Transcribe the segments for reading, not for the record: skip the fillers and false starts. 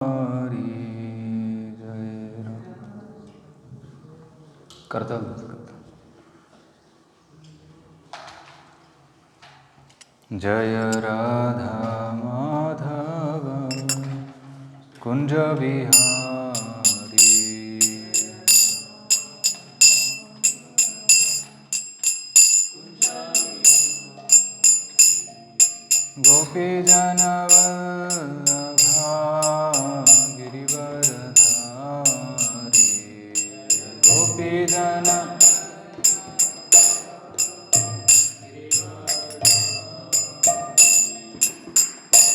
हरि जय करता जय राधा माधव कुंज बिहारी गोपी जनवल्लभा गिरिवरधारी गोपी जन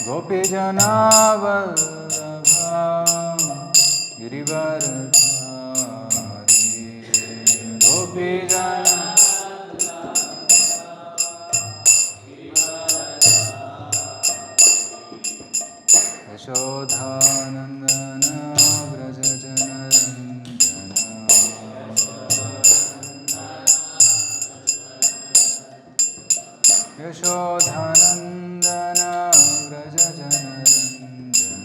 गोपी जनावल्लभा गिरिवरधारी गोपी जन यशोधानन्दन व्रज जनरञ्जन यशोधानन्दन व्रज जनरञ्जन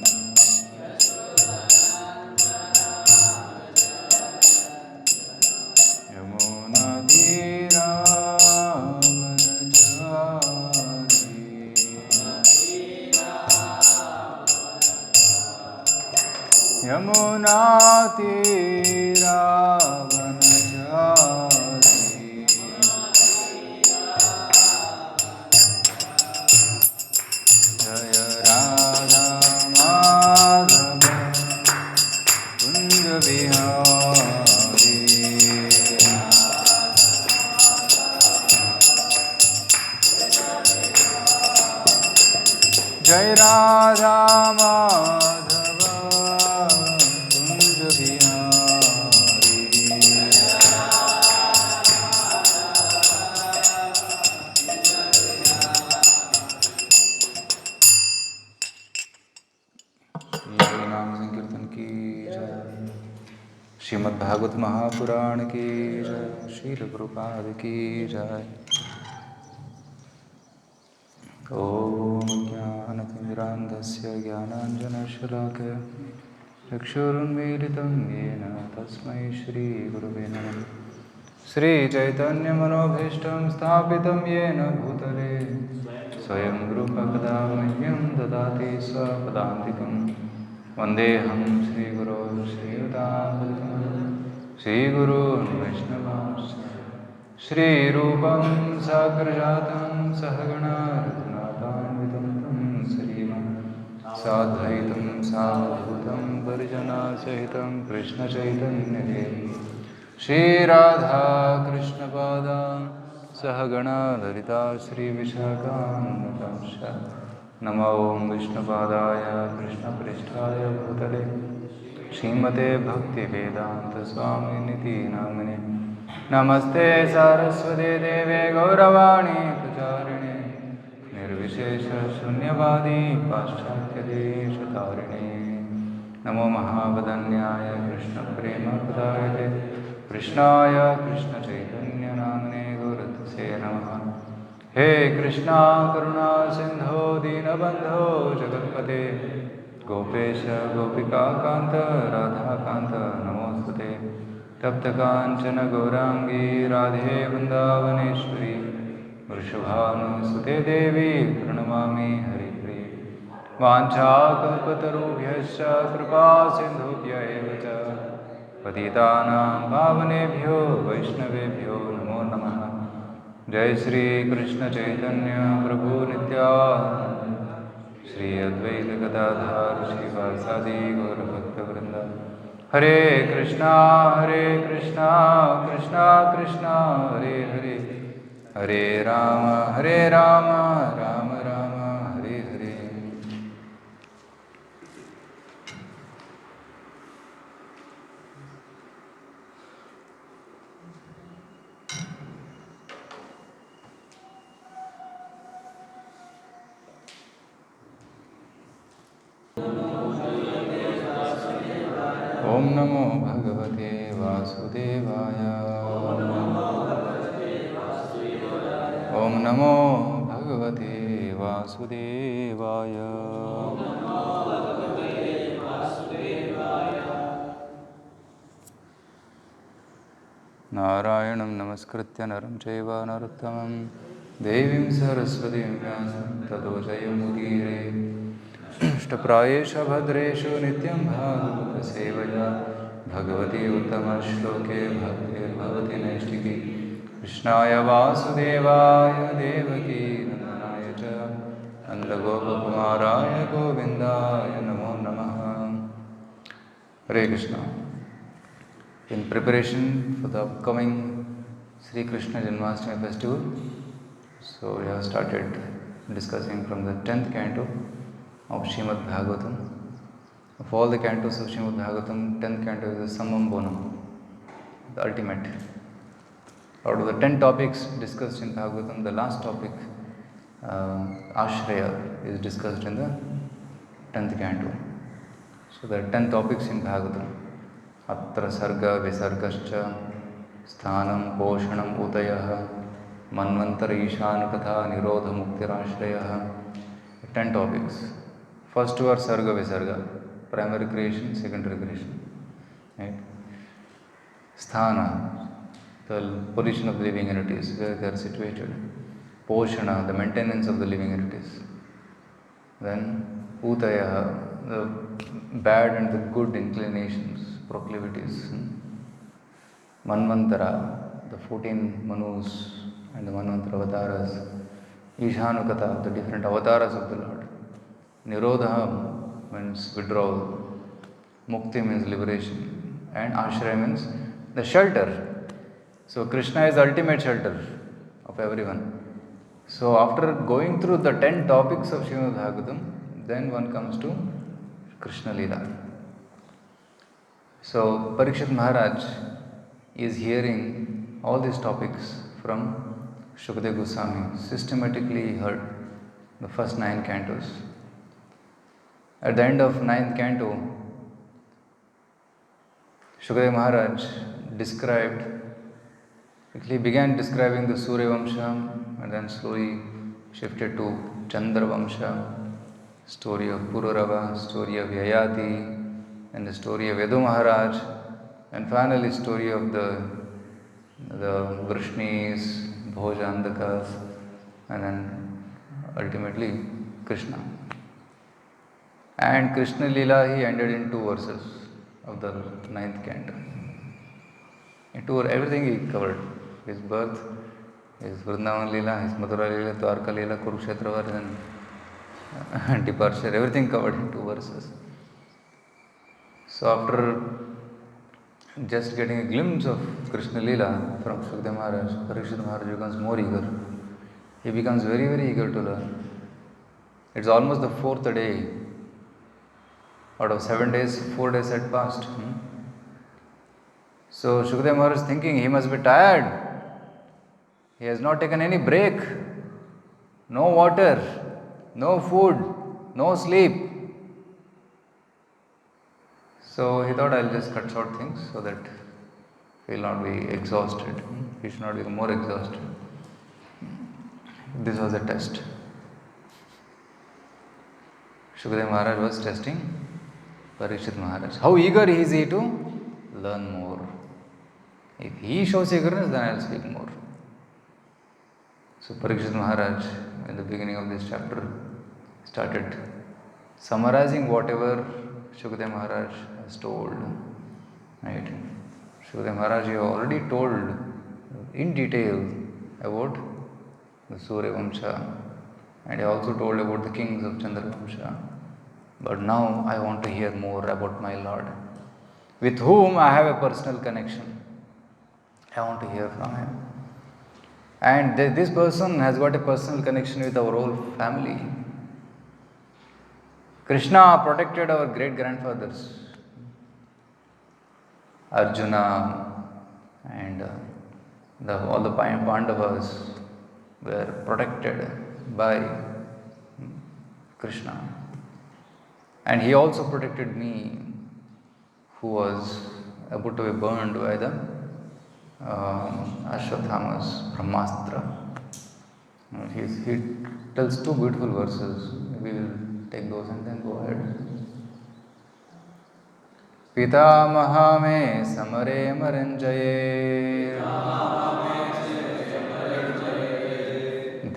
यमुनातीरावनचारी यमुनातीरावनचारी जय राधा माधव कुंज बिहारी जय राधा माधव कुंज बिहारी श्री नाम संकीर्तन की जय श्रीमद् भागवत महापुराण की जय श्रील प्रभुपाद की जय ओम ज्ञानतिमिरान्धस्य ज्ञानाञ्जनशलाकया चक्षुरुन्मीलितं येन तस्मै श्रीगुरवे नमः श्रीचैतन्यमनोभीष्टं स्थापितं येन भूतले स्वयं रूपकदा मह्यं ददाति स्वपदान्तिकं वन्देऽहं श्रीगुरो श्रीयुतां श्रीगुरून् वैष्णवांश्च श्रीरूपं साग्रजातं सहगणा रघुनाथान्वितं तं श्रीमन् साद्वैतं सावधूतं परिजनसहितं कृष्णचैतन्यदेवं श्रीराधा कृष्णपादां सहगणा ललिता श्रीविशाखान्वितांश्च नमो विष्णुपादाय कृष्णपृष्ठाय भूतले श्रीमते भक्तिवेदान्तस्वामिनिति नामिने नमस्ते सारस्वते देवे गौरवाणी प्रचारिणे निर्विशेषशून्यवादी पाश्चात्यदेशतारिणे नमो महावदन्याय कृष्णप्रेमप्रदायते कृष्णाय कृष्णचैतन्यनामने गुरुतसे नमः हे कृष्णा करुणा सिन्धो दीनबन्धो जगत्पते गोपेश गोपिकान्त राधाकान्त नमोस्तुते तप्तकाञ्चन गौरांगी राधे वृन्दावनेश्वरी वृषभानुसुते देवी प्रणमामि हरिप्रिये वाञ्छाकल्पतरुभ्यश्च कृपा सिन्धुभ्य एव च पतितानां पावनेभ्यो वैष्णवेभ्यो नमो नमः जय श्री कृष्ण चैतन्य प्रभु नित्यानंद श्री अद्वैत गदाधर श्रीवासादि गौरभक्तवृंद हरे कृष्णा कृष्णा कृष्णा हरे हरे हरे राम राम राम हरे हरे ओम नमो भगवते वासुदेवाय ओम नमो भगवते वासुदेवाय Narayanam namaskritya naram chaiva narottamam devim saraswatim vyasam tato jayamudire Ishtaprayesha bhadreshu nityam bhagavata sevaya bhagavati uttama shloke bhaktir bhavati naistiki Krishnaya vasudevaya devaki nandanaya cha Nandagopa kumaraya govindaya namo namaha Hare Krishna. In preparation for the upcoming Sri Krishna Janmastami festival, so we have started discussing from the 10th canto of Srimad Bhagavatam. Of all the cantos of Srimad Bhagavatam, 10th canto is the summum bonum, the ultimate. Out of the 10 topics discussed in Bhagavatam, the last topic, Ashraya, is discussed in the 10th canto. So there are 10 topics in Bhagavatam. Atra sarga visargascha sthanam poshanam udayah manvantara ishanukatha nirodha muktirashrayah. 10 topics. First two are sarga visarga, primary creation, secondary creation. Right? Sthana, the position of the living entities, where they are situated. Poshana, the maintenance of the living entities. Then udaya, the bad and the good inclinations, proclivities. Manvantara, the 14 Manus and the Manvantara avatars. Ishanukata, the different avatars of the Lord. Nirodha means withdrawal. Mukti means liberation. And Ashraya means the shelter. So Krishna is the ultimate shelter of everyone. So after going through the 10 topics of Srimad Bhagavatam, then one comes to Krishna Leela. So Parikshit Maharaj is hearing all these topics from Shukadeva Goswami. Systematically he heard the first 9 cantos. At the end of 9th canto, Shukadeva Maharaj he began describing the Surya Vamsha and then slowly shifted to Chandra Vamsha, story of Pururava, story of Yayati, and the story of Yadu Maharaj, and finally story of the Vrishnis, Bhojandakas, and then ultimately Krishna. And Krishna Leela he ended in 2 verses of the 9th canto. In 2, everything he covered. His birth, his Vrindavan Leela, his Mathura Leela, Dwarka Leela, Kurukshetra Var, and departure, everything covered in 2 verses. So after just getting a glimpse of Krishna Leela from Shukadeva Maharaj, Parikshit Maharaj becomes more eager. He becomes very, very eager to learn. It's almost the 4th day. Out of 7 days, 4 days had passed. So Shukadeva Maharaj is thinking he must be tired. He has not taken any break. No water, no food, no sleep. So he thought I'll just cut short things so that he will not be exhausted. He should not become more exhausted. This was a test. Shukadeva Maharaj was testing Parikshit Maharaj. How eager is he to learn more? If he shows eagerness, then I will speak more. So Parikshit Maharaj, in the beginning of this chapter, started summarizing whatever Shukadeva Maharaj has told. Right? Shukadeva Maharaj you already told in detail about the Surya Vamsha, and he also told about the kings of Chandra Vamsha. But now I want to hear more about my Lord, with whom I have a personal connection. I want to hear from him. And this person has got a personal connection with our whole family. Krishna protected our great grandfathers, Arjuna, and all the Pandavas were protected by Krishna. And he also protected me, who was about to be burned by the Ashwatthama's Brahmastra. He tells 2 beautiful verses. We will take those and then go ahead. Pitamaha मे समरे मरञ्जये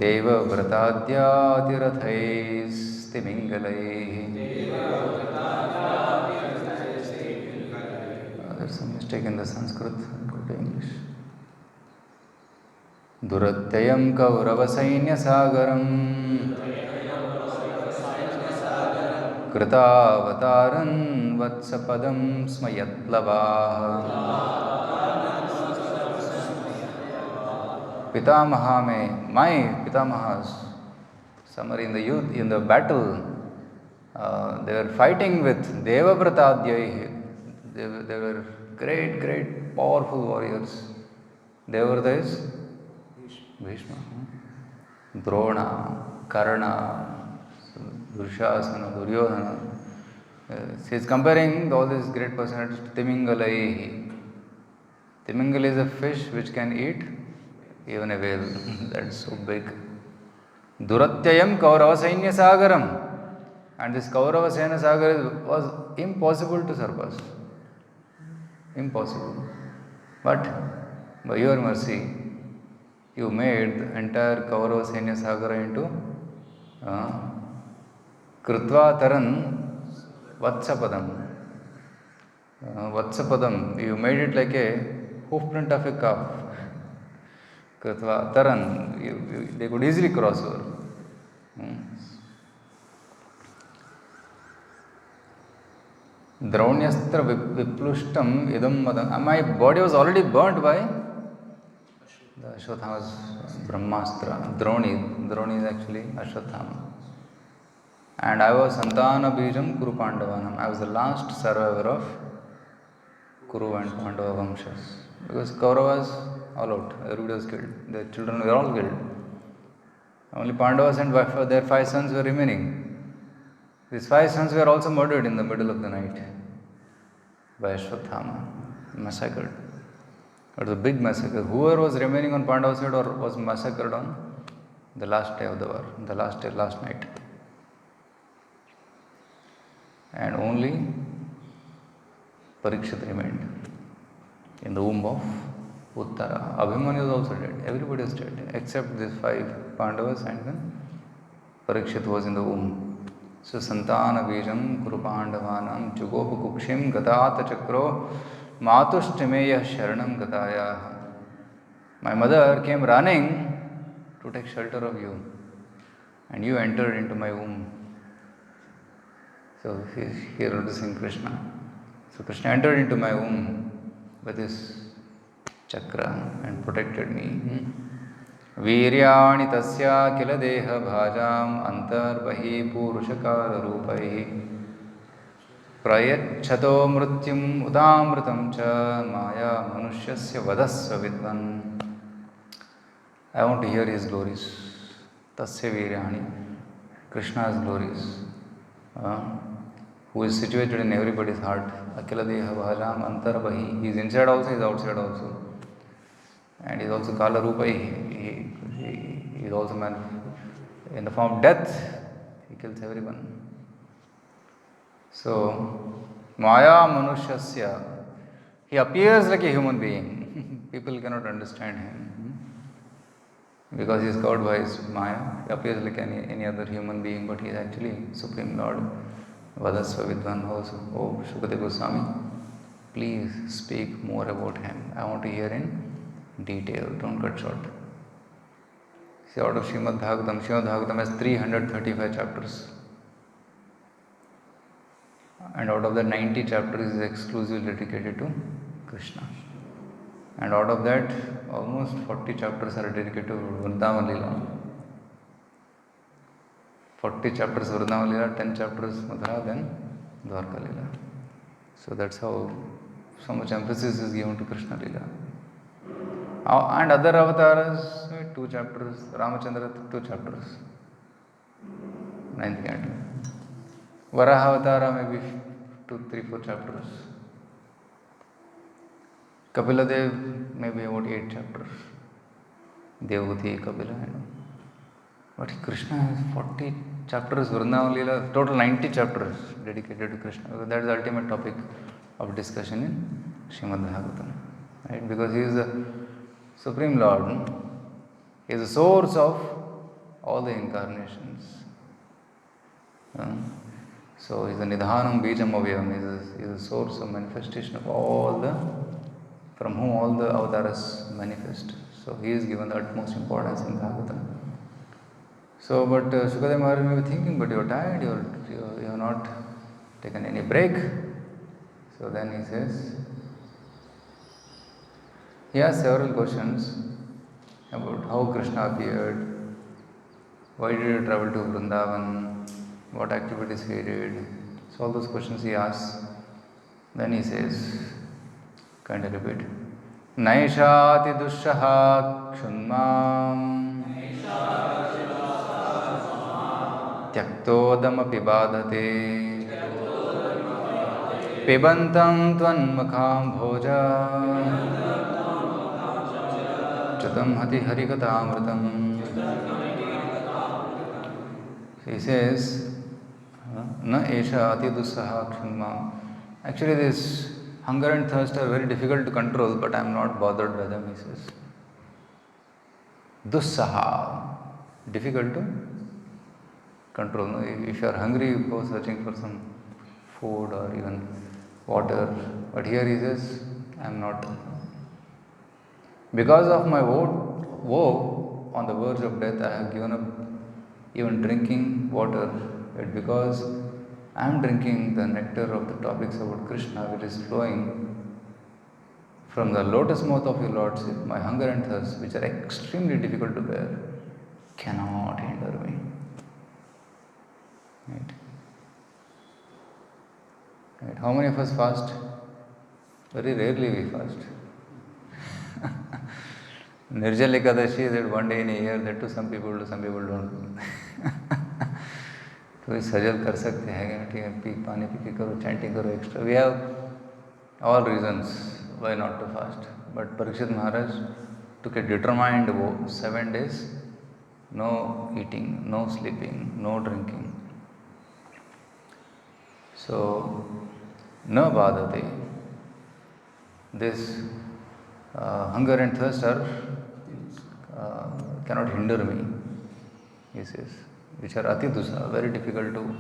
देवव्रताद्यातिरथैस्तिमिङ्गलैः. There's some mistake in the Sanskrit. Go to English. दुरत्ययं कौरवसैन्यसागरम् कृतावतारन् वत्सपदं स्म यत्प्लवाः. Pitamaha me, my Pitamahas, somewhere in the youth, in the battle, they were fighting with Devavratadyai. They were great, great, powerful warriors. Devavrata is Bhishma, Drona, Karna, Dushasana, Duryodhana. He is comparing all these great personalities to Timingalai. Timingal is a fish which can eat even a whale. That's so big. Duratyayam Kaurava Sainya Sagaram. And this Kaurava Sainya Sagar was impossible to surpass. Impossible. But by your mercy, you made the entire Kaurava Sainya Sagara into Krutva Taran Vatsapadam. Vatsapadam, you made it like a hoof print of a calf. Krutva Taran, they could easily cross over. Draunastra Viplushtam Idam Madam. My body was already burnt by the Ashwathama's Brahmastra. Droni is actually Ashwathama. And I was Santana Bijam Kuru Pandavanam. I was the last survivor of Kuru and Pandava Vamshas. Because Kauravas all out, everybody was killed. Their children were all killed. Only Pandavas and their 5 sons were remaining. These 5 sons were also murdered in the middle of the night by Ashwathama, massacred. It was a big massacre. Whoever was remaining on Pandava side was massacred on the last day of the war, the last night. And only Parikshit remained in the womb of Uttara. Abhimanyu was also dead. Everybody was dead except these 5 Pandavas, and then Parikshit was in the womb. So Santana Bijam Kuru Pandavanam Jugopa Kukshim Gatata Chakro Matushtimeya Sharanam Gataya. My mother came running to take shelter of you, and you entered into my womb. So here addressing Krishna. So Krishna entered into my womb with his chakra and protected me. Viryani tasya kila deha bhajam antar bahi purushakara rupai prayacchato mrutyum udamrutam cha maya manusyasya vadasva vidvan. I want to hear his glories. Tasya Viryani, Krishna's glories, who is situated in everybody's heart. Akila deha bhajam antar bahi. He is inside also, he is outside also. And he is also Kala Rupai. He is also man in the form of death. He kills everyone. So, Maya Manushasya. He appears like a human being. People cannot understand him. Because he is covered by his Maya. He appears like any other human being, but he is actually Supreme Lord. Vadasva Vidvan also. Oh, Shukadeva Goswami, please speak more about him. I want to hear in detail, don't cut short. See, out of Srimad Bhagavatam has 335 chapters. And out of the 90 chapters is exclusively dedicated to Krishna. And out of that, almost 40 chapters are dedicated to Vrindavan Leela. 40 chapters Vrindavan Leela, 10 chapters Madhura, then Dwarka Leela. So that's how so much emphasis is given to Krishna Leela. And other avatars, 2 chapters. Ramachandra, 2 chapters. 9th canto. Varaha Avatara, maybe 2, 3, 4 chapters. Kapila Dev, maybe about 8 chapters. Devahuti, Kapila, But Krishna has 40 chapters. Vrindavan Leela, total 90 chapters dedicated to Krishna. That is the ultimate topic of discussion in Srimad Bhagavatam. Right? Because he is the Supreme Lord. He is the source of all the incarnations. So he is the Nidhanam Bijam Avyam. He is the source of manifestation of all the, from whom all the avatars manifest. So he is given the utmost importance in Bhagavatam. So, but Shukadev Maharaj may be thinking, but you are tired, you have not taken any break. So then he says, he has several questions about how Krishna appeared, why did he travel to Vrindavan, what activities he did. So all those questions he asks. Then he says, kind of repeat, Naishati dushaha kshunmam Tyaktodamapi badhate Pibantam tvanmukham bhoja Chatam hati harikatamritam. He says, Na esha ati dussaha kshunmam. Actually, this hunger and thirst are very difficult to control, but I am not bothered by them, he says. Dussaha, difficult to control. If you are hungry, you go searching for some food or even water. But here he says, I am not. Because of my woe on the verge of death, I have given up even drinking water. But because I am drinking the nectar of the topics about Krishna, which is flowing from the lotus mouth of your Lordship, my hunger and thirst, which are extremely difficult to bear, cannot hinder me. Right? How many of us fast? Very rarely we fast. Nirjala Ekadashi, that one day in a year, that too some people do, some people don't. तो सजल कर सकते हैं, ठीक है, पानी P के करो, chanting करो extra. We have all reasons why not to fast. But Parikshit Maharaj took a determined vow, 7 days, no eating, no sleeping, no drinking. So, na badate. This hunger and thirst are cannot hinder me, he says, which are ati dusa, very difficult to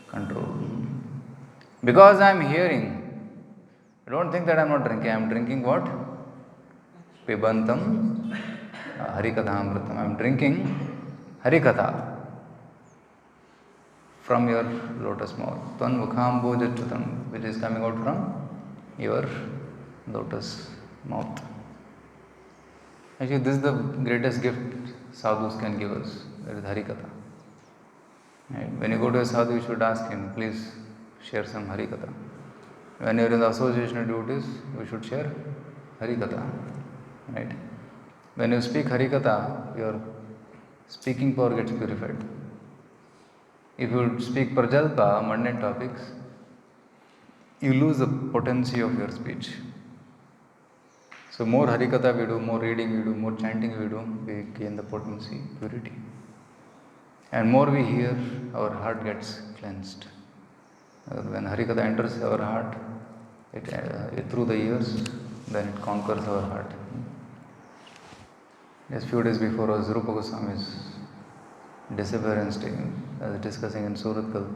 control. Because I am hearing, don't think that I am not drinking. I am drinking what? Pibantam harikathamritam. I am drinking harikatha from your lotus mouth. Tvan mukham bhojachutam, which is coming out from your lotus mouth. Actually, this is the greatest gift sadhus can give us. That is harikatha. Right? When you go to a sadhu, you should ask him, please share some harikatha. When you are in the association of devotees, you should share harikatha. Right? When you speak harikatha, your speaking power gets purified. If you speak prajalpa, mundane topics, you lose the potency of your speech. So more harikatha we do, more reading we do, more chanting we do, we gain the potency, purity. And more we hear, our heart gets cleansed. When harikatha enters our heart, it through the ears, then it conquers our heart. Just few days before was Rupa Goswami's disappearance day. I was discussing in Suratkal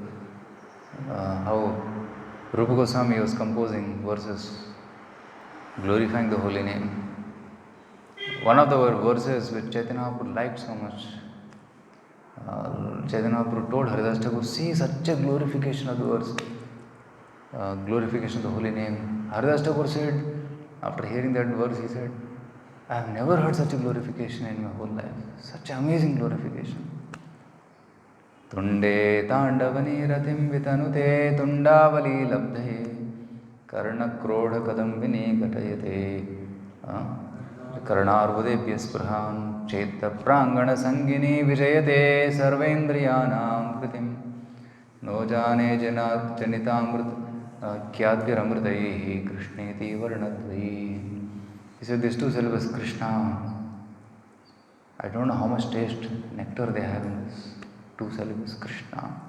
how Rupa Goswami was composing verses glorifying the holy name. One of the verses which Chaitanya Mahaprabhu liked so much, Chaitanya Mahaprabhu told Haridas Thakur, see such a glorification of the verse, glorification of the holy name. Haridas Thakur said, after hearing that verse, he said, I have never heard such a glorification in my whole life. Such amazing glorification. Tunde tandavani ratim vitanute tundavali labdhe karna krodha kadambini gatayate karnarvudebhya spraham cheta prangana sangini vijayate sarvendriyanam kritim no jane janitamrita khyadviramritaihi krishneti varnadvai. He said these two syllables, Krishna, I don't know how much taste, nectar they have in this two syllables, Krishna.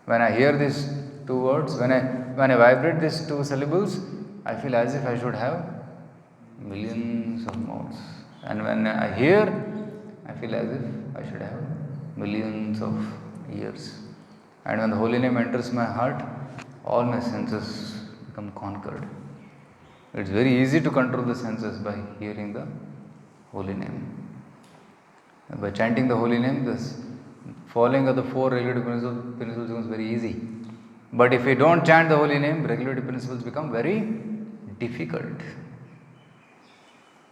When I hear these two words, when I when I vibrate these two syllables, I feel as if I should have millions of mouths. And when I hear, I feel as if I should have millions of ears. And when the holy name enters my heart, all my senses become conquered. It's very easy to control the senses by hearing the holy name. By chanting the holy name, this following of the four regulative principles becomes very easy. But if we don't chant the holy name, regulative principles become very difficult.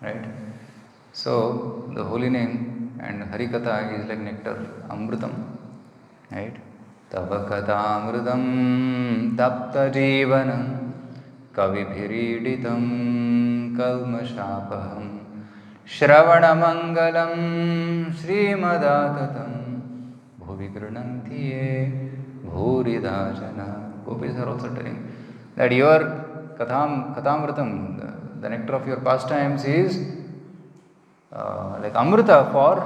Right? So, the holy name and Harikatha is like nectar, Amritam. Right? Tava Katha Amritam Tapta Jivanam Kavibhiriditam Kalmashapaham Shravanamangalam Srimadatam Bhuvi Granantiye Bhuridajana. Gopis are also telling that your Kathamritam, the nectar of your pastimes, is like Amrita for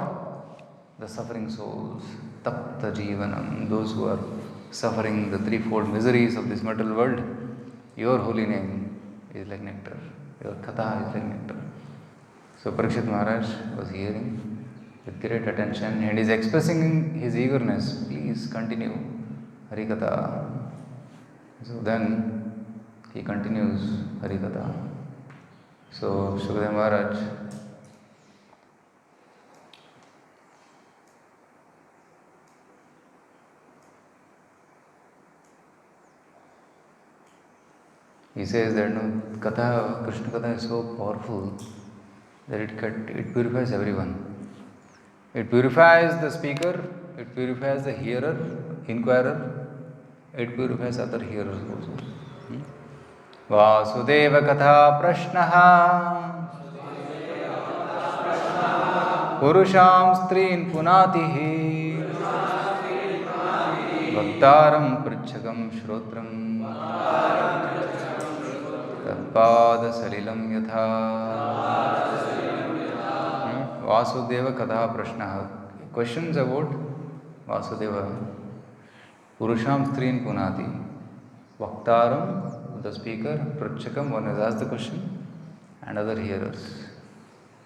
the suffering souls. Tapta Jivanam, those who are suffering the threefold miseries of this material world. Your holy name is like nectar. Your Katha is like nectar. So Parikshit Maharaj was hearing with great attention and is expressing his eagerness. Please continue Harikatha. So then he continues Harikatha. So Shukadeva Maharaj he says that Katha, Krishna Katha is so powerful that it purifies everyone. It purifies the speaker, it purifies the hearer, inquirer, it purifies other hearers also. Vasudeva Katha Prashnaha Purusham Strin Punatihi Bhaktaram Pritchakam Shrotram Pada Salilam Yatha Vasudeva Katha Prashnaha. Questions about Vasudeva. Purusham Strin Punati. Vaktaram, the speaker, Pritchakam, one has asked the question, and other hearers.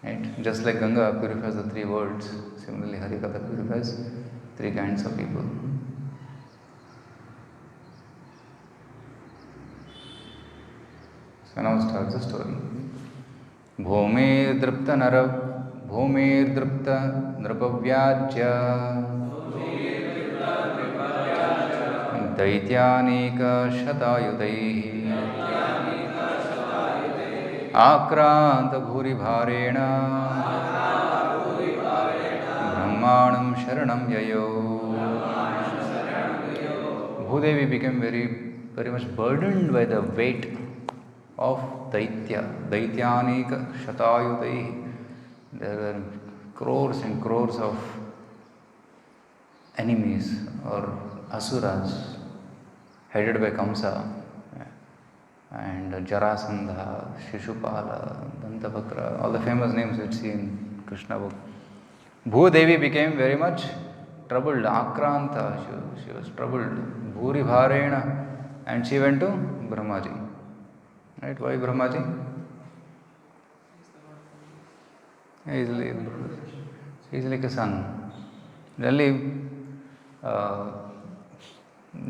Right? Just like Ganga purifies the three worlds, similarly Harikatha purifies three kinds of people. So now starts the story. Bhumir Dripta Nrapavyajya Daityanika Shatayudaihi Akranta Bhuri Bharena Brahmanam Sharanam Yayo. Bhudevi became very much burdened by the weight of Daityanika Shatayudaihi. There were crores and crores of enemies or asuras headed by Kamsa and Jarasandha, Shishupala, Dantavakra, all the famous names we see in Krishna book. Bhudevi became very much troubled, Akranta, she was troubled, Bhuri Bharena, and she went to Brahmaji. Right? Why Brahmaji? He is like a son.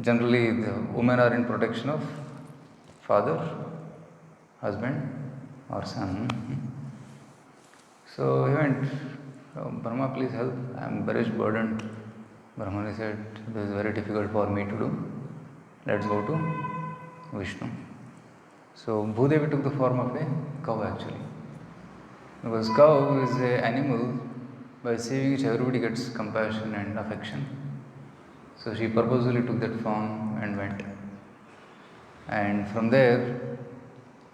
Generally the women are in protection of father, husband or son. So he went, Brahma, please help, I am very burdened. Brahmani said, this is very difficult for me to do. Let's go to Vishnu. So Bhudevi took the form of a cow actually. Because cow is an animal by seeing which everybody gets compassion and affection. So she purposely took that form and went. And from there,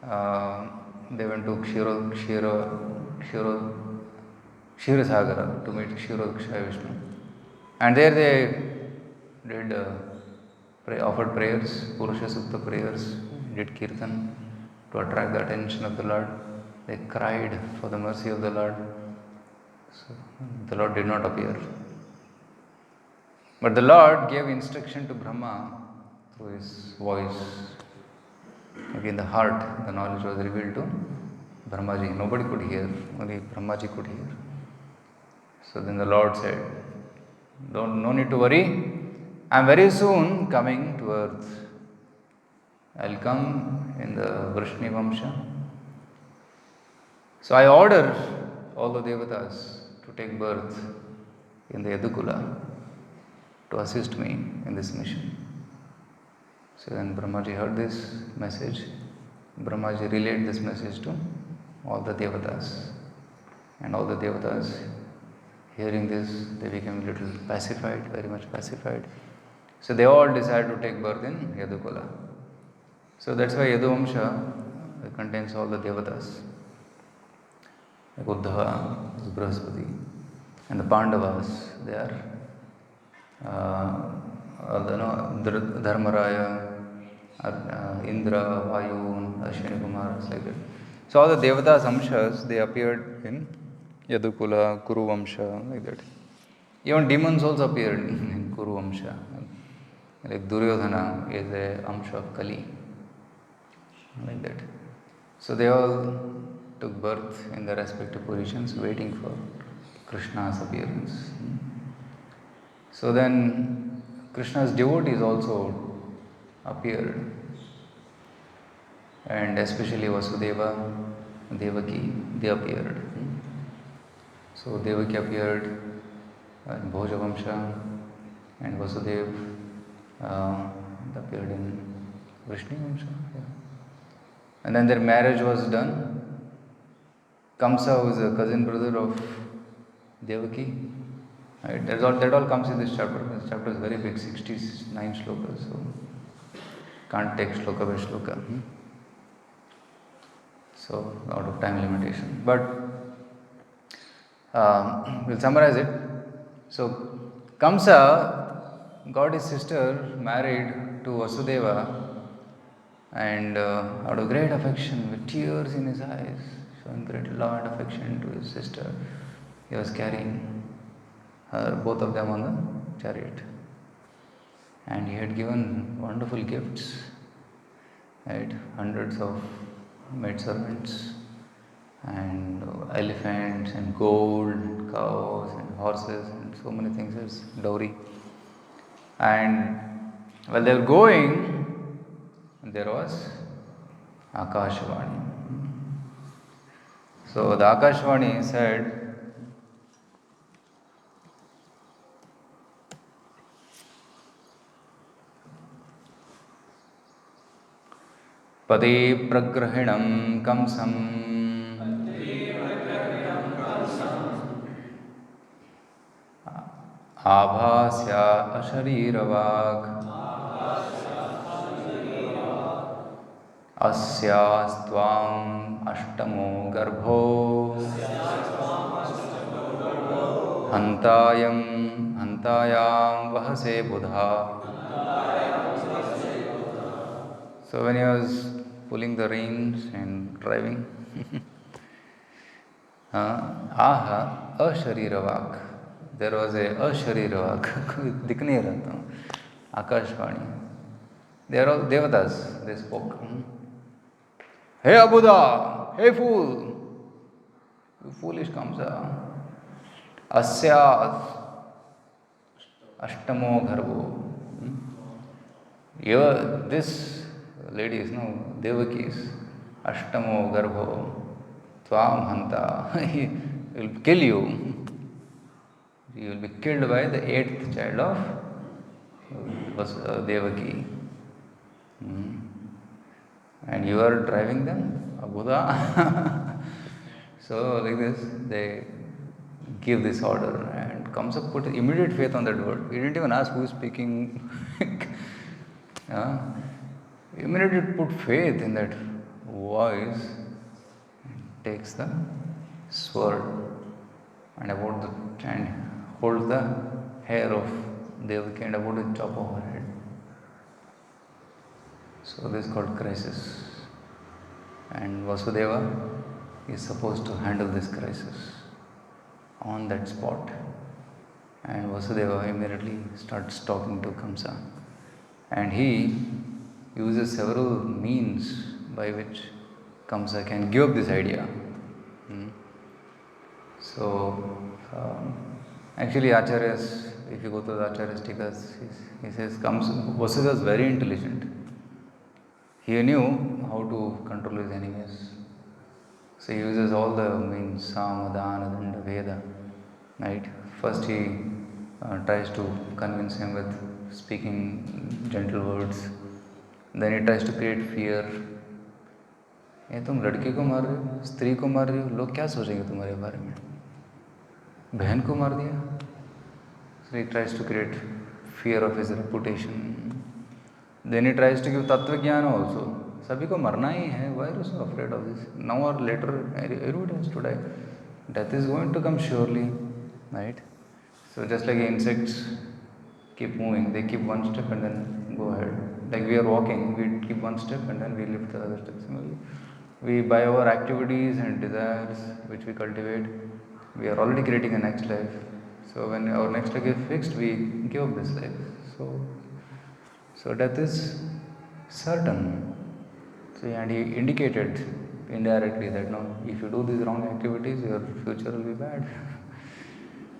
they went to Kshirasagara to meet Kshirodakshaya Vishnu. And there they did offered prayers, Purusha Sukta prayers, did kirtan to attract the attention of the Lord. They cried for the mercy of the Lord. So the Lord did not appear. But the Lord gave instruction to Brahma through his voice Like in the heart, the knowledge was revealed to Brahmaji. Nobody could hear, only Brahmaji could hear. So then the Lord said, no need to worry. I am very soon coming to earth. I will come in the Vrishni Vamsha. So I order all the devatas to take birth in the Yadukula to assist me in this mission. So then Brahmaji heard this message. Brahmaji relayed this message to all the devatas. And all the devatas, hearing this, they became a little pacified, very much pacified. So they all decided to take birth in Yadukula. So that's why Yaduvamsha contains all the devatas. Like Uddhava is Brihaspati, and the Pandavas, they are Dharmaraya, Indra, Vayu, Ashwini Kumar, like that. So all the devatas amshas, they appeared in Yadukula, Kuru Vamsha, like that. Even demons also appeared in Kuru Vamsha. Like Duryodhana is a amsha of Kali, like that. So they all took birth in their respective positions, waiting for Krishna's appearance. So then Krishna's devotees also appeared, and especially Vasudeva, Devaki, they appeared. So Devaki appeared in Bhojavamsha, and Vasudev appeared in Vrishni Vamsha. Yeah. And then their marriage was done. Kamsa, who is a cousin brother of Devaki, right? That all comes in this chapter. This chapter is very big, 69 shlokas, so can't take shloka by shloka. So out of time limitation. But we'll summarize it. So Kamsa got his sister married to Vasudeva, and out of great affection, with tears in his eyes, showing great love and affection to his sister, he was carrying her, both of them on the chariot. And he had given wonderful gifts, right? Hundreds of maidservants, and elephants, and gold, cows, and horses, and so many things as dowry. And while they were going, there was Akashvani. So the Akashvani said, Pati pragrahinam kamsam abhasya ashariravaag asyastvam ashtamo garbho hantayam vahase buddha. So when he was pulling the reins and driving, aha, ashariravak. There was a ashariravak, dikh nahi raha tha, Akashvani. They are all devatas, they spoke. Hey Abuddha, hey fool, you foolish Kamsa. Asya ashtamo gharvo. This lady is Devaki's ashtamo garbho tvam hanta. He will kill you. You will be killed by the 8th child of Devaki. And you are driving them, Buddha. So like this, they give this order, and comes up, put immediate faith on that word. He didn't even ask who is speaking. Immediately put faith in that voice, takes the sword and holds the hair of Devaki and about to chop off her head. So this is called crisis. And Vasudeva is supposed to handle this crisis on that spot. And Vasudeva immediately starts talking to Kamsa. And he uses several means by which Kamsa can give up this idea. So, actually, Acharyas, if you go to the Acharyas Tikas, he says Vasudha was very intelligent. He knew how to control his enemies. So he uses all the means, Sama, Dana, Danda, Veda. Right? First he tries to convince him with speaking gentle words. Then he tries to create fear. ये तुम लड़के को मार रहे हो, स्त्री को मार रहे हो, लोग क्या सोचेंगे तुम्हारे बारे में? बहन को मार दिया. So he tries to create fear of his reputation. Then he tries to give tattva jnana also. सभी को मरना ही है. Why are you so afraid of this? Now or later, everybody has to die. Death is going to come surely, right? So just like insects keep moving, they keep one step and then go ahead. Like we are walking, we keep one step and then we lift the other step. Similarly, we by our activities and desires which we cultivate, we are already creating a next life. So when our next life is fixed, we give up this life. So death is certain. So and he indicated indirectly that no, if you do these wrong activities, your future will be bad.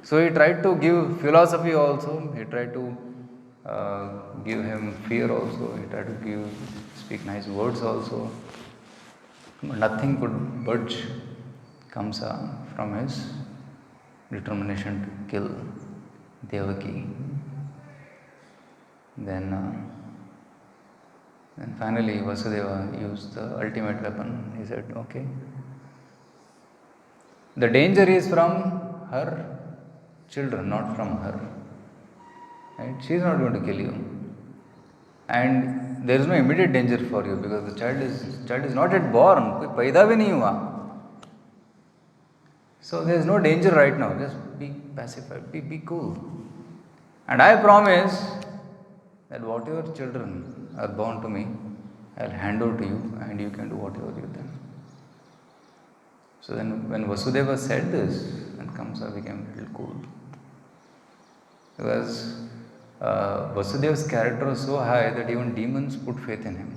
So he tried to give philosophy also. He tried to give him fear also. He tried to speak nice words also. But nothing could budge Kamsa from his determination to kill Devaki. Then finally Vasudeva used the ultimate weapon. He said, okay, the danger is from her children, not from her. Right? She is not going to kill you. And there is no immediate danger for you because the child is not yet born. कोई पैदा भी नहीं हुआ. So there is no danger right now. Just be pacified, be cool. And I promise that whatever children are born to me, I will hand over to you and you can do whatever with them. So then when Vasudeva said this, then Kamsa became a little cool. Because Vasudeva's character was so high that even demons put faith in him.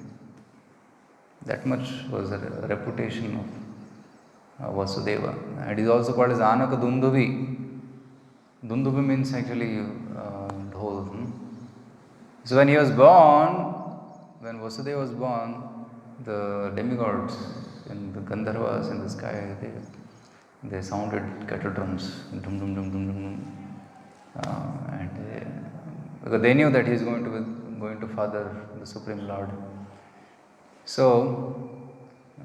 That much was the reputation of Vasudeva. And he is also called as Anaka Dundubi. Dundubi means actually dhol. So when he was born, when Vasudeva was born, the demigods and the Gandharvas in the sky, they sounded kettle drums. Dum dum dum dum dum. Because they knew that he is going to father the Supreme Lord. So,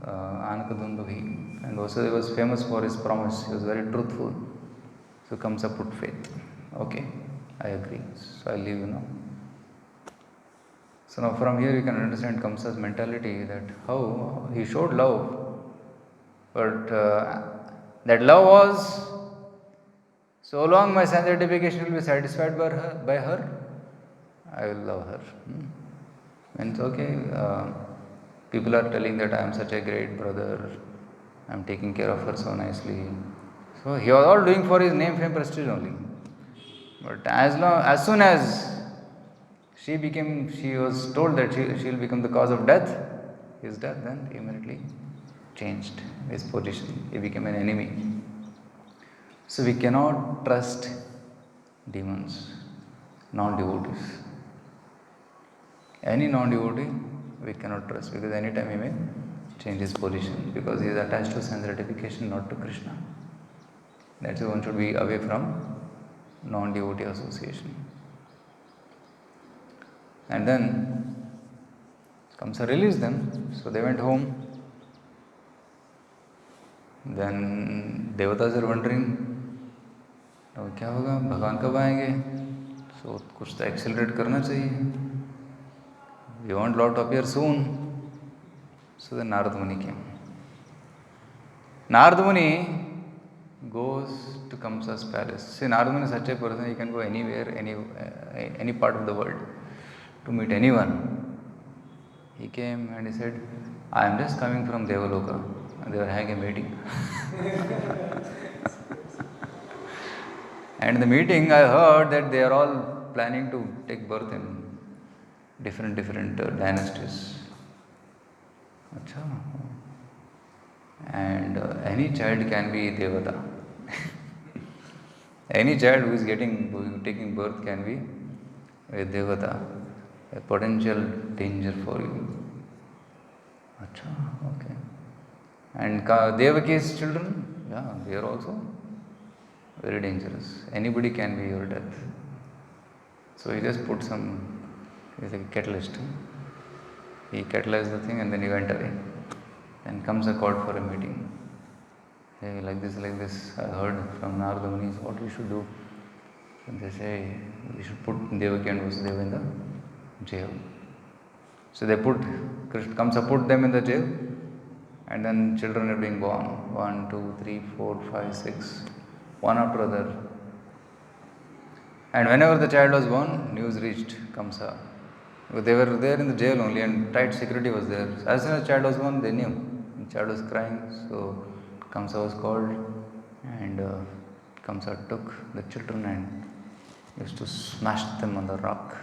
Anakadunduhi, and Vasudeva was famous for his promise. He was very truthful. So Kamsa put faith. Okay, I agree. So I'll leave you now. So now from here you can understand Kamsa's mentality, that how he showed love, but that love was, so long my sense gratification will be satisfied by her, I will love her. And it's okay, people are telling that I am such a great brother, I am taking care of her so nicely. So he was all doing for his name, fame, prestige only. But as soon as she was told that she will become the cause of his death, then he immediately changed his position. He became an enemy. So we cannot trust demons, non-devotees. Any non-devotee we cannot trust, because anytime he may change his position, because he is attached to sense gratification, not to Krishna. That's why one should be away from non-devotee association. And then Kamsa released them, so they went home. Then devatas are wondering, क्या होगा, भगवान कब आएंगे? So कुछ तो accelerate करना चाहिए. We want Lord to appear soon. So then Narad Muni came. Narad Muni goes to Kamsa's palace. See, Narad Muni is such a person, he can go anywhere, any part of the world to meet anyone. He came and he said, I am just coming from Devaloka. And they were having a meeting. And in the meeting I heard that they are all planning to take birth in different dynasties. Achha. And any child can be Devata. Any child who is taking birth can be a Devata, a potential danger for you. Achha, okay. And Devaki's children, yeah, they are also very dangerous. Anybody can be your death. So he just put he's like a catalyst. He catalyzed the thing and then he went away. Then comes a court for a meeting. Hey, like this, I heard from Narada Munis what we should do. And they say we should put Devaki and Vasudeva in the jail. So they put them in the jail, and then children are being born. 1, 2, 3, 4, 5, 6, one after other. And whenever the child was born, news reached Kamsa. They were there in the jail only, and tight security was there. As soon as the child was born, they knew. The child was crying, so Kamsa was called, and Kamsa took the children and used to smash them on the rock.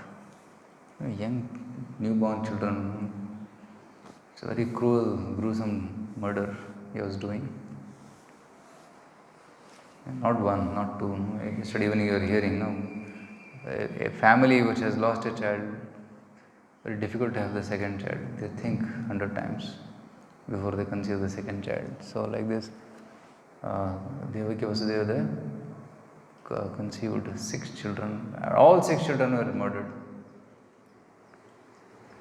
Young newborn children. It's a very cruel, gruesome murder he was doing. And not one, not two. Yesterday evening you are hearing, a family which has lost a child, very difficult to have the second child. They think 100 times before they conceive the second child. So like this, Devaki Vasudeva they conceived 6 children. All 6 children were murdered.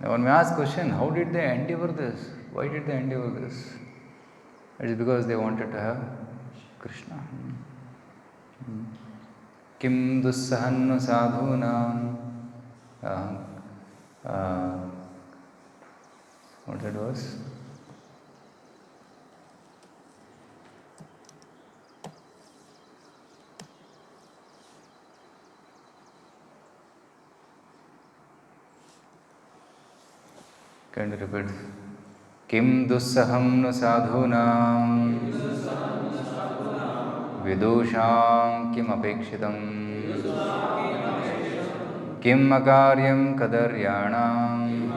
Now one may ask question, how did they endeavor this? Why did they endeavor this? It is because they wanted to have Krishna. Kim dussahanna sadhunam. What that was? Can you repeat? Kim dussaham na sadhunam vidusham kim apekshitam kim akaryam kadaryanam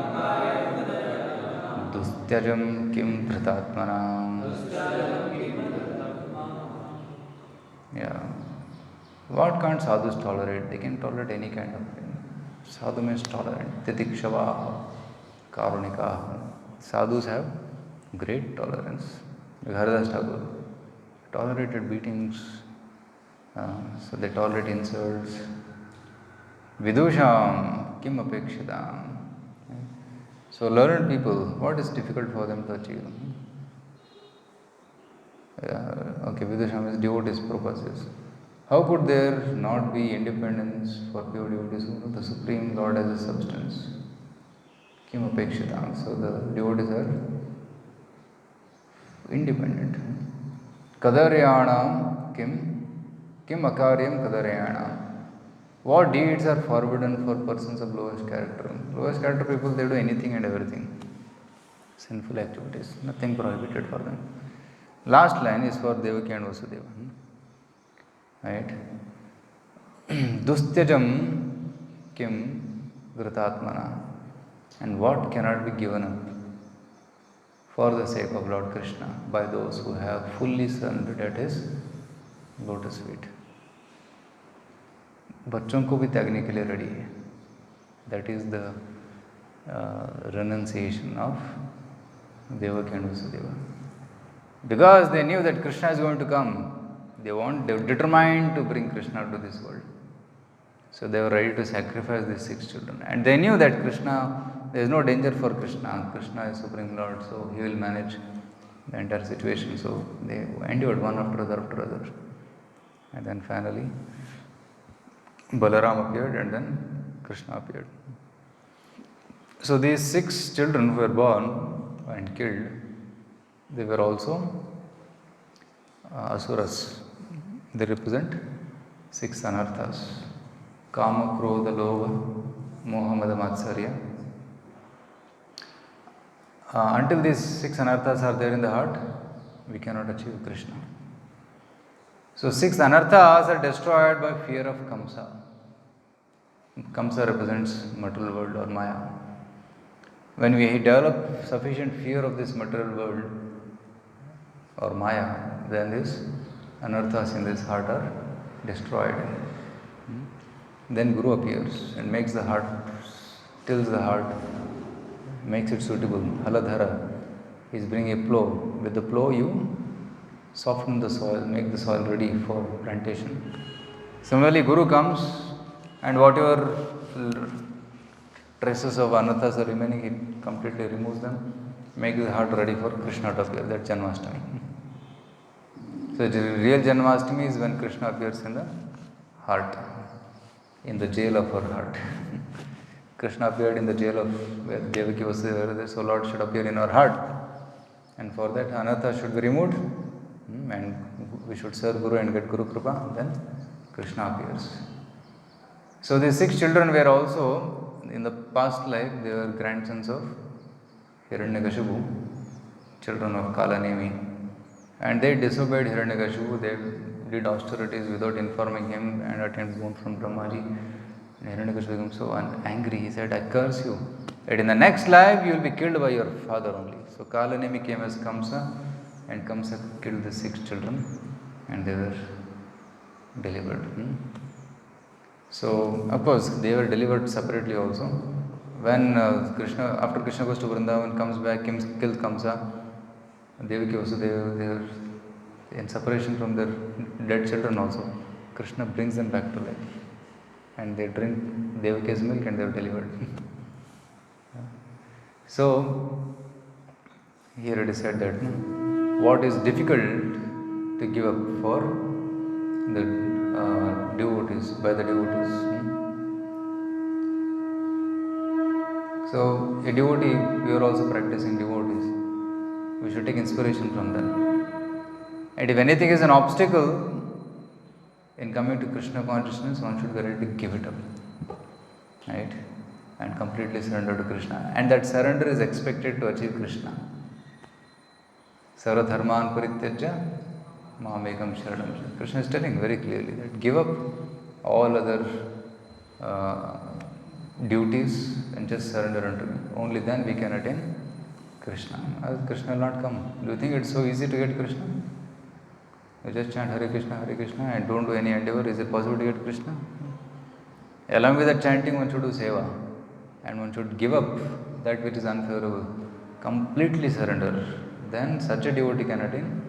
dustyajam kim dhritatmanam. Yeah. What can't sadhus tolerate? They can tolerate any kind of thing. Sadhu means tolerant. Titikshava, karunika. Sadhus have great tolerance. Haridas Thakur tolerated beatings, so they tolerate insults. Vidusham kim apekshitam. So learned people, what is difficult for them to achieve? Okay, Vidusham is devotees purposes. How could there not be independence for pure devotees who know the Supreme Lord as a substance? Kim apekshitam. So the devotees are independent. Kadaryanam kim akaryam kadaryanam. What deeds are forbidden for persons of lowest character? Lowest character people, they do anything and everything. Sinful activities, nothing prohibited for them. Last line is for Devaki and Vasudeva. Right? Dustyajam kim dhritatmana. And what cannot be given up for the sake of Lord Krishna by those who have fully surrendered at his lotus feet. बच्चों को भी त्यागने के लिए ready है. That is the renunciation of Devaki and Vasudeva. Because they knew that Krishna is going to come, they were determined to bring Krishna to this world. So they were ready to sacrifice these 6 children. And they knew that Krishna, there is no danger for Krishna. Krishna is Supreme Lord, so he will manage the entire situation. So they endured one after other. And then finally, Balaram appeared and then Krishna appeared. So these 6 children who were born and killed, they were also asuras. They represent 6 anarthas. Kama, Krodha, Lobha, Moha, Mada, Matsarya. Until these 6 anarthas are there in the heart, we cannot achieve Krishna. So 6 anarthas are destroyed by fear of Kamsa. Kamsa represents material world or Maya. When we develop sufficient fear of this material world or Maya, then these anarthas in this heart are destroyed. Then Guru appears and makes the heart, tills the heart, makes it suitable. Haladhara is bringing a plow. With the plow, you soften the soil, make the soil ready for plantation. Similarly, Guru comes and whatever traces of anarthas are remaining, he completely removes them, makes the heart ready for Krishna to appear. That's Janmastami. So, the real Janmastami is when Krishna appears in the heart, in the jail of our heart. Krishna appeared in the jail of where Devaki was there, so Lord should appear in our heart. And for that, anartha should be removed, and we should serve Guru and get Guru Kripa, then Krishna appears. So, these 6 children were also, in the past life, they were grandsons of Hiranyakashipu, children of Kalanemi. And they disobeyed Hiranyakashipu, they did austerities without informing him and attained boon from Brahmaji. And Hiranyakashipu became so angry, he said, I curse you, that in the next life you will be killed by your father only. So Kalanemi came as Kamsa, and Kamsa killed the 6 children, and they were delivered. So, of course, they were delivered separately also. When after Krishna goes to Vrindavan, comes back, kills Kamsa, Devaki also, they were in separation from their dead children also. Krishna brings them back to life. And they drink Devaki's milk and they are delivered. So, here it is said that what is difficult to give up for the devotees, by the devotees. So, a devotee, we are also practicing devotees. We should take inspiration from them. And if anything is an obstacle in coming to Krishna consciousness, one should be ready to give it up. Right? And completely surrender to Krishna. And that surrender is expected to achieve Krishna. Sarva dharman parityajya mamekam sharanam. Krishna is telling very clearly that give up all other duties and just surrender unto me. Only then we can attain Krishna. As Krishna will not come. Do you think it's so easy to get Krishna? You just chant Hare Krishna and don't do any endeavor. Is it possible to get Krishna? Along with that chanting, one should do seva. And one should give up that which is unfavorable. Completely surrender. Then such a devotee can attain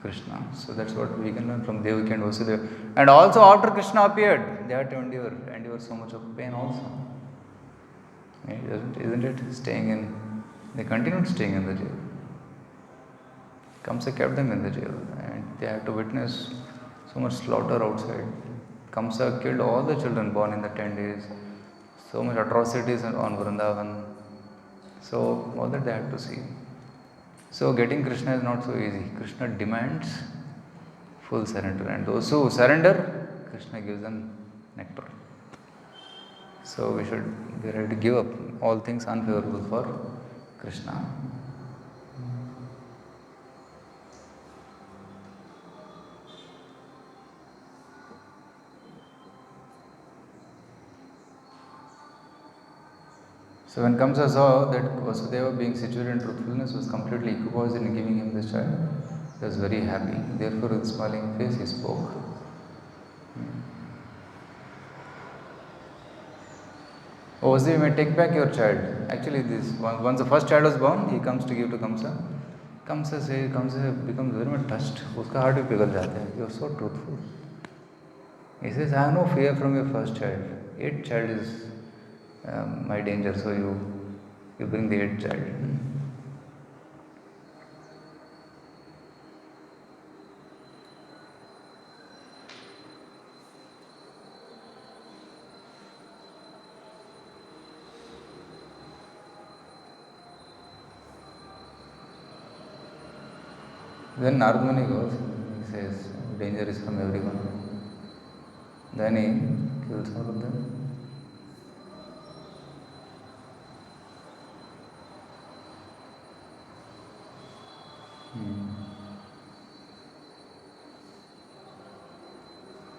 Krishna. So that's what we can learn from Devaki and Vasudeva. And also after Krishna appeared, they had to endure so much of pain also. Isn't it? They continued staying in the jail. Kamsa kept them in the jail and they had to witness so much slaughter outside. Kamsa killed all the children born in the 10 days. So much atrocities on Vrindavan. So all that they had to see. So getting Krishna is not so easy. Krishna demands full surrender, and those who surrender, Krishna gives them nectar. So we should be ready to give up all things unfavorable for Krishna. So when Kamsa saw that Vasudeva, being situated in truthfulness, was completely equipoised in giving him this child, he was very happy. Therefore, with smiling face, he spoke. Oh, Vasudeva, you may take back your child. Actually, once the first child was born, he comes to give to Kamsa. Kamsa becomes very much touched. Uska heart will pighal jata hai. You are so truthful. He says, I have no fear from your first child. 8th child is my danger, so you bring the 8th child. Then Narad Muni goes, he says, danger is from everyone. Then he kills all of them.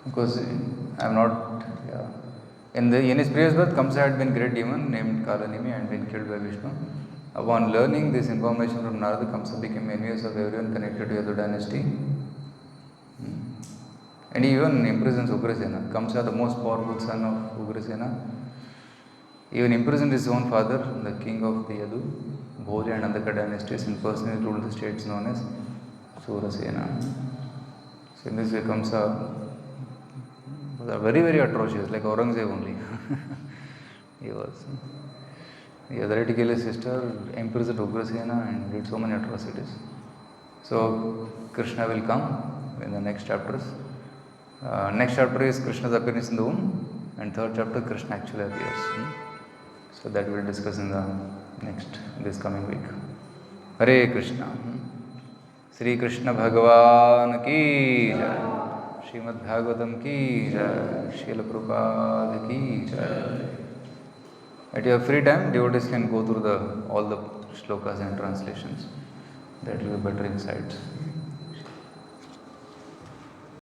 Because I am not, In his previous birth, Kamsa had been great demon named Kalanimi and been killed by Vishnu. Upon learning this information from Narada, Kamsa became envious of everyone connected to Yadu dynasty. And he even imprisons Ugrasena. Kamsa, the most powerful son of Ugrasena, even imprisoned his own father, the king of the Yadu, Bhoja and Andhaka dynasties, and personally ruled the states known as Surasena. So in this way, Kamsa was very, very atrocious, like Aurangzeb only. He was. He had tried to kill his sister, imprisoned Ugrasena, and did so many atrocities. So Krishna will come in the next chapters. Next chapter is Krishna's appearance in the womb, and third chapter Krishna actually appears. So that we will discuss in the this coming week. Hare Krishna. Sri Krishna Bhagavan ki jai. Srimad Bhagavatam ki jai. Srila Prabhupada ki jai. At your free time, devotees can go through all the shlokas and translations. That will be better insights.